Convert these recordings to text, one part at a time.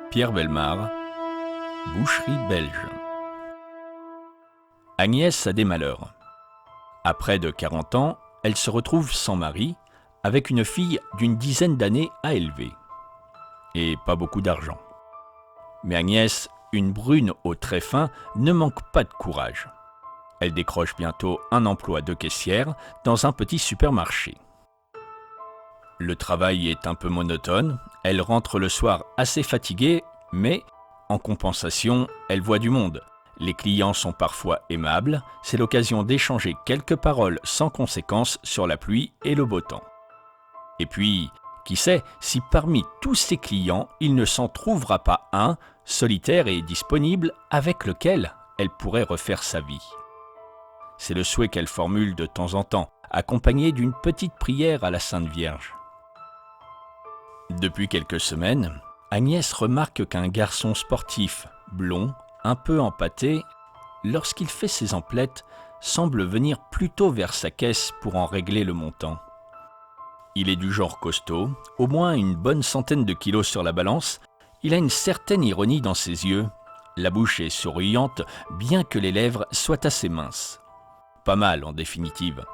Pierre Bellemare, Boucherie belge. Agnès a des malheurs. À près de 40 ans, elle se retrouve sans mari, avec une fille d'une dizaine d'années à élever. Et pas beaucoup d'argent. Mais Agnès, une brune aux traits fins, ne manque pas de courage. Elle décroche bientôt un emploi de caissière dans un petit supermarché. Le travail est un peu monotone, elle rentre le soir assez fatiguée, mais en compensation, elle voit du monde. Les clients sont parfois aimables, c'est l'occasion d'échanger quelques paroles sans conséquence sur la pluie et le beau temps. Et puis, qui sait si parmi tous ces clients, il ne s'en trouvera pas un, solitaire et disponible, avec lequel elle pourrait refaire sa vie. C'est le souhait qu'elle formule de temps en temps, accompagné d'une petite prière à la Sainte Vierge. Depuis quelques semaines, Agnès remarque qu'un garçon sportif, blond, un peu empâté, lorsqu'il fait ses emplettes, semble venir plutôt vers sa caisse pour en régler le montant. Il est du genre costaud, au moins une bonne centaine de kilos sur la balance, il a une certaine ironie dans ses yeux, la bouche est souriante, bien que les lèvres soient assez minces. Pas mal en définitive.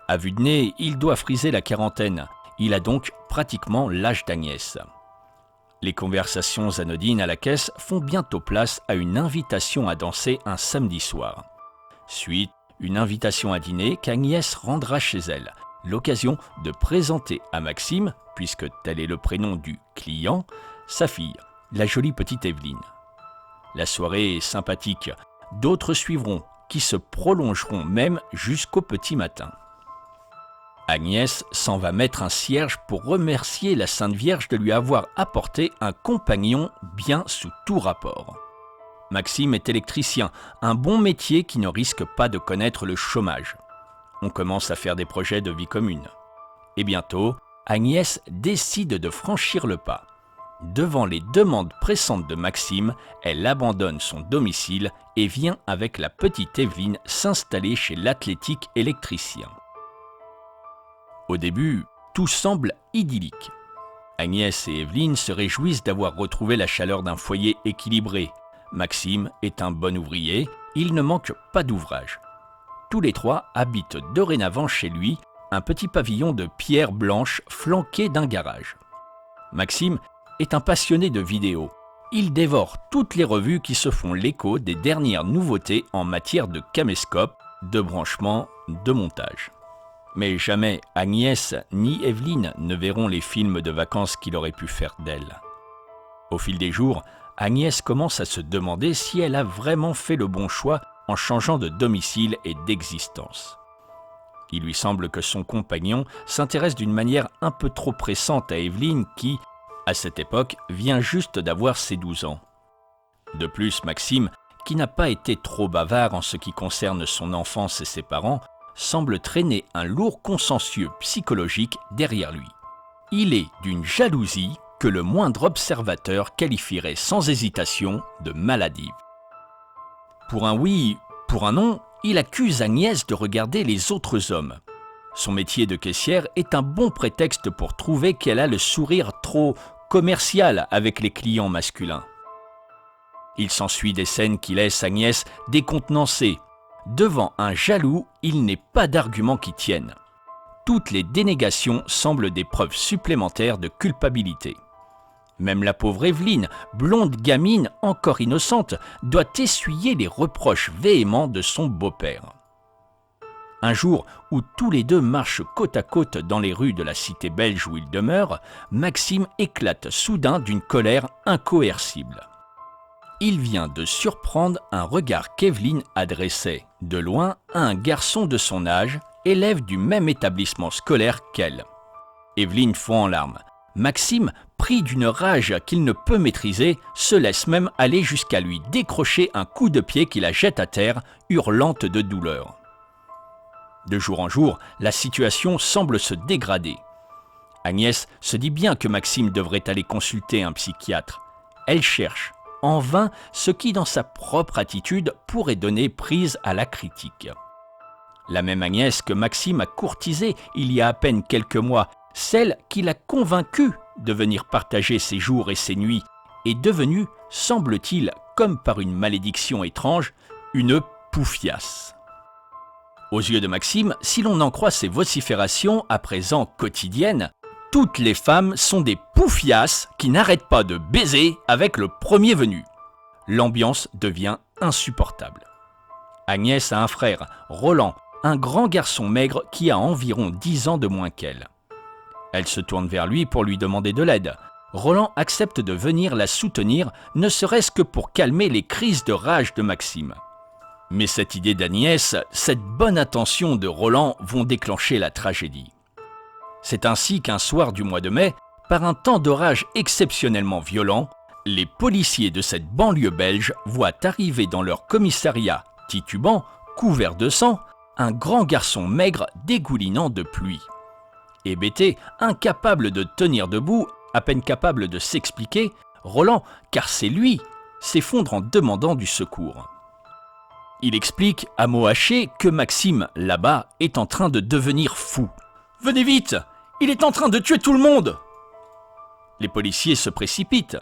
À vue de nez, il doit friser la quarantaine. Il a donc pratiquement l'âge d'Agnès. Les conversations anodines à la caisse font bientôt place à une invitation à danser un samedi soir. Suite, une invitation à dîner qu'Agnès rendra chez elle. L'occasion de présenter à Maxime, puisque tel est le prénom du client, sa fille, la jolie petite Evelyne. La soirée est sympathique. D'autres suivront, qui se prolongeront même jusqu'au petit matin. Agnès s'en va mettre un cierge pour remercier la Sainte Vierge de lui avoir apporté un compagnon bien sous tout rapport. Maxime est électricien, un bon métier qui ne risque pas de connaître le chômage. On commence à faire des projets de vie commune. Et bientôt, Agnès décide de franchir le pas. Devant les demandes pressantes de Maxime, elle abandonne son domicile et vient avec la petite Evelyne s'installer chez l'athlétique électricien. Au début, tout semble idyllique. Agnès et Evelyne se réjouissent d'avoir retrouvé la chaleur d'un foyer équilibré. Maxime est un bon ouvrier, il ne manque pas d'ouvrage. Tous les trois habitent dorénavant chez lui, un petit pavillon de pierre blanche flanqué d'un garage. Maxime est un passionné de vidéos. Il dévore toutes les revues qui se font l'écho des dernières nouveautés en matière de caméscope, de branchement, de montage. Mais jamais Agnès ni Evelyne ne verront les films de vacances qu'il aurait pu faire d'elle. Au fil des jours, Agnès commence à se demander si elle a vraiment fait le bon choix en changeant de domicile et d'existence. Il lui semble que son compagnon s'intéresse d'une manière un peu trop pressante à Evelyne qui, à cette époque, vient juste d'avoir ses 12 ans. De plus, Maxime, qui n'a pas été trop bavard en ce qui concerne son enfance et ses parents, semble traîner un lourd consensus psychologique derrière lui. Il est d'une jalousie que le moindre observateur qualifierait sans hésitation de maladive. Pour un oui, pour un non, il accuse Agnès de regarder les autres hommes. Son métier de caissière est un bon prétexte pour trouver qu'elle a le sourire trop commercial avec les clients masculins. Il s'ensuit des scènes qui laissent Agnès décontenancée. Devant un jaloux, il n'est pas d'arguments qui tiennent. Toutes les dénégations semblent des preuves supplémentaires de culpabilité. Même la pauvre Evelyne, blonde gamine encore innocente, doit essuyer les reproches véhéments de son beau-père. Un jour où tous les deux marchent côte à côte dans les rues de la cité belge où ils demeurent, Maxime éclate soudain d'une colère incoercible. Il vient de surprendre un regard qu'Evelyne adressait, de loin, à un garçon de son âge, élève du même établissement scolaire qu'elle. Evelyne fond en larmes. Maxime, pris d'une rage qu'il ne peut maîtriser, se laisse même aller jusqu'à lui décrocher un coup de pied qui la jette à terre, hurlante de douleur. De jour en jour, la situation semble se dégrader. Agnès se dit bien que Maxime devrait aller consulter un psychiatre. Elle cherche, en vain, ce qui, dans sa propre attitude, pourrait donner prise à la critique. La même Agnès que Maxime a courtisée il y a à peine quelques mois, celle qui l'a convaincu de venir partager ses jours et ses nuits est devenue, semble-t-il, comme par une malédiction étrange, une poufiasse. Aux yeux de Maxime, si l'on en croit ses vociférations à présent quotidiennes, toutes les femmes sont des poufiasses qui n'arrêtent pas de baiser avec le premier venu. L'ambiance devient insupportable. Agnès a un frère, Roland, un grand garçon maigre qui a environ 10 ans de moins qu'elle. Elle se tourne vers lui pour lui demander de l'aide. Roland accepte de venir la soutenir, ne serait-ce que pour calmer les crises de rage de Maxime. Mais cette idée d'Agnès, cette bonne intention de Roland vont déclencher la tragédie. C'est ainsi qu'un soir du mois de mai, par un temps d'orage exceptionnellement violent, les policiers de cette banlieue belge voient arriver dans leur commissariat, titubant, couvert de sang, un grand garçon maigre dégoulinant de pluie. Hébété, incapable de tenir debout, à peine capable de s'expliquer, Roland, car c'est lui, s'effondre en demandant du secours. Il explique à mots hachés que Maxime, là-bas, est en train de devenir fou. « Venez vite! Il est en train de tuer tout le monde !» Les policiers se précipitent.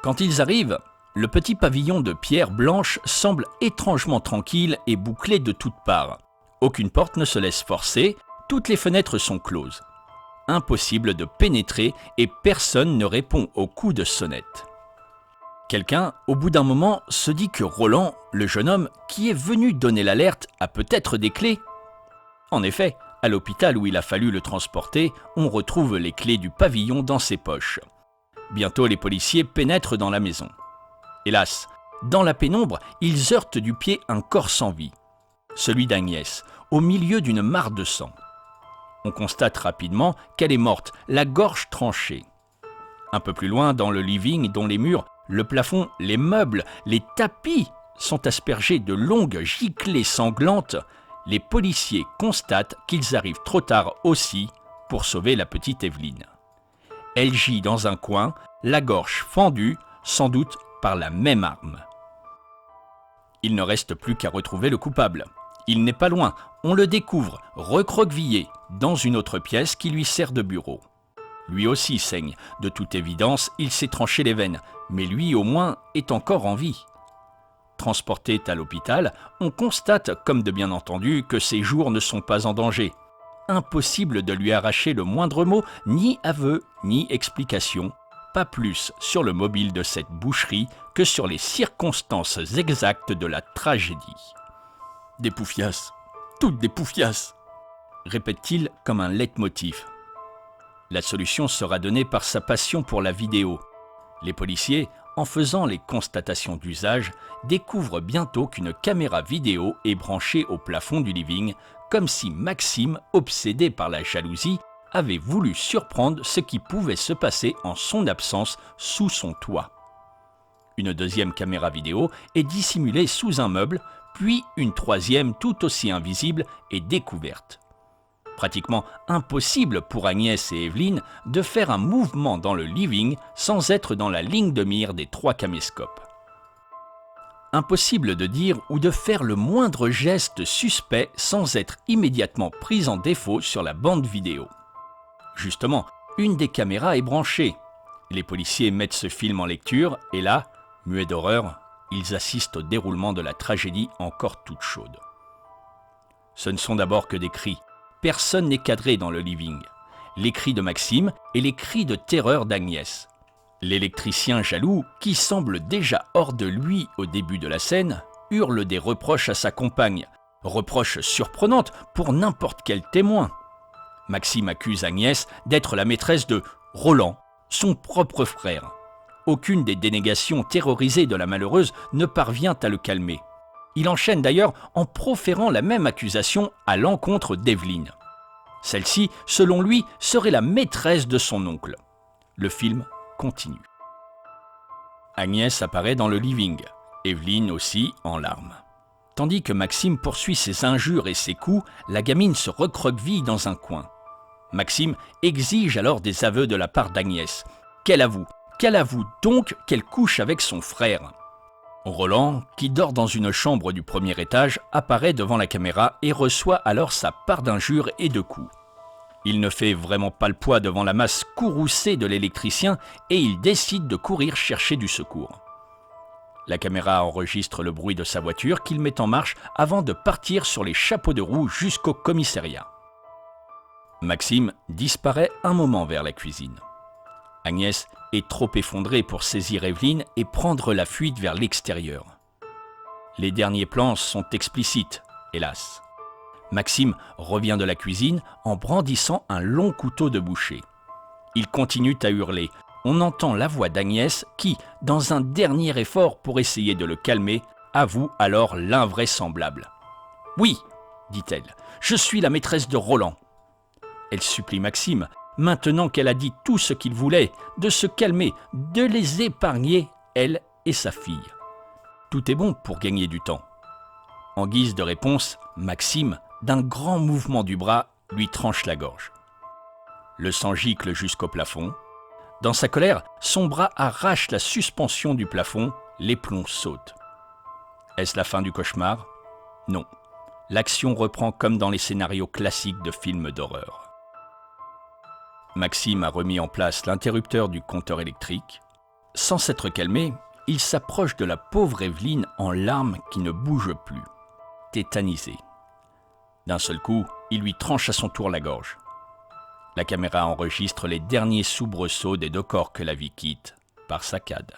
Quand ils arrivent, le petit pavillon de pierre blanche semble étrangement tranquille et bouclé de toutes parts. Aucune porte ne se laisse forcer, toutes les fenêtres sont closes. Impossible de pénétrer et personne ne répond aux coups de sonnette. Quelqu'un, au bout d'un moment, se dit que Roland, le jeune homme qui est venu donner l'alerte, a peut-être des clés. En effet, à l'hôpital où il a fallu le transporter, on retrouve les clés du pavillon dans ses poches. Bientôt, les policiers pénètrent dans la maison. Hélas, dans la pénombre, ils heurtent du pied un corps sans vie, celui d'Agnès, au milieu d'une mare de sang. On constate rapidement qu'elle est morte, la gorge tranchée. Un peu plus loin, dans le living, dont les murs, le plafond, les meubles, les tapis sont aspergés de longues giclées sanglantes, les policiers constatent qu'ils arrivent trop tard aussi pour sauver la petite Evelyne. Elle gît dans un coin, la gorge fendue, sans doute par la même arme. Il ne reste plus qu'à retrouver le coupable. Il n'est pas loin, on le découvre, recroquevillé, dans une autre pièce qui lui sert de bureau. Lui aussi saigne, de toute évidence, il s'est tranché les veines, mais lui au moins est encore en vie. Transporté à l'hôpital, on constate, comme de bien entendu, que ses jours ne sont pas en danger. Impossible de lui arracher le moindre mot, ni aveu, ni explication, pas plus sur le mobile de cette boucherie que sur les circonstances exactes de la tragédie. « Des poufiasses, toutes des poufiasses !» répète-t-il comme un leitmotiv. La solution sera donnée par sa passion pour la vidéo. Les policiers, en faisant les constatations d'usage, découvrent bientôt qu'une caméra vidéo est branchée au plafond du living, comme si Maxime, obsédé par la jalousie, avait voulu surprendre ce qui pouvait se passer en son absence sous son toit. Une deuxième caméra vidéo est dissimulée sous un meuble, puis une troisième tout aussi invisible est découverte. Pratiquement impossible pour Agnès et Evelyne de faire un mouvement dans le living sans être dans la ligne de mire des 3 caméscopes. Impossible de dire ou de faire le moindre geste suspect sans être immédiatement pris en défaut sur la bande vidéo. Justement, une des caméras est branchée. Les policiers mettent ce film en lecture et là, muets d'horreur, ils assistent au déroulement de la tragédie encore toute chaude. Ce ne sont d'abord que des cris. Personne n'est cadré dans le living. Les cris de Maxime et les cris de terreur d'Agnès. L'électricien jaloux, qui semble déjà hors de lui au début de la scène, hurle des reproches à sa compagne. Reproches surprenantes pour n'importe quel témoin. Maxime accuse Agnès d'être la maîtresse de Roland, son propre frère. Aucune des dénégations terrorisées de la malheureuse ne parvient à le calmer. Il enchaîne d'ailleurs en proférant la même accusation à l'encontre d'Evelyne. Celle-ci, selon lui, serait la maîtresse de son oncle. Le film continue. Agnès apparaît dans le living, Evelyne aussi en larmes. Tandis que Maxime poursuit ses injures et ses coups, la gamine se recroqueville dans un coin. Maxime exige alors des aveux de la part d'Agnès. Qu'elle avoue donc qu'elle couche avec son frère. Roland, qui dort dans une chambre du premier étage, apparaît devant la caméra et reçoit alors sa part d'injures et de coups. Il ne fait vraiment pas le poids devant la masse courroucée de l'électricien et il décide de courir chercher du secours. La caméra enregistre le bruit de sa voiture qu'il met en marche avant de partir sur les chapeaux de roue jusqu'au commissariat. Maxime disparaît un moment vers la cuisine. Agnès est trop effondrée pour saisir Evelyne et prendre la fuite vers l'extérieur. Les derniers plans sont explicites, hélas. Maxime revient de la cuisine en brandissant un long couteau de boucher. Il continue à hurler. On entend la voix d'Agnès qui, dans un dernier effort pour essayer de le calmer, avoue alors l'invraisemblable. « Oui, dit-elle, je suis la maîtresse de Roland. » Elle supplie Maxime, maintenant qu'elle a dit tout ce qu'il voulait, de se calmer, de les épargner, elle et sa fille. Tout est bon pour gagner du temps. En guise de réponse, Maxime, d'un grand mouvement du bras, lui tranche la gorge. Le sang gicle jusqu'au plafond. Dans sa colère, son bras arrache la suspension du plafond, les plombs sautent. Est-ce la fin du cauchemar ? Non. L'action reprend comme dans les scénarios classiques de films d'horreur. Maxime a remis en place l'interrupteur du compteur électrique. Sans s'être calmé, il s'approche de la pauvre Evelyne en larmes qui ne bouge plus, tétanisée. D'un seul coup, il lui tranche à son tour la gorge. La caméra enregistre les derniers soubresauts des deux corps que la vie quitte par saccade.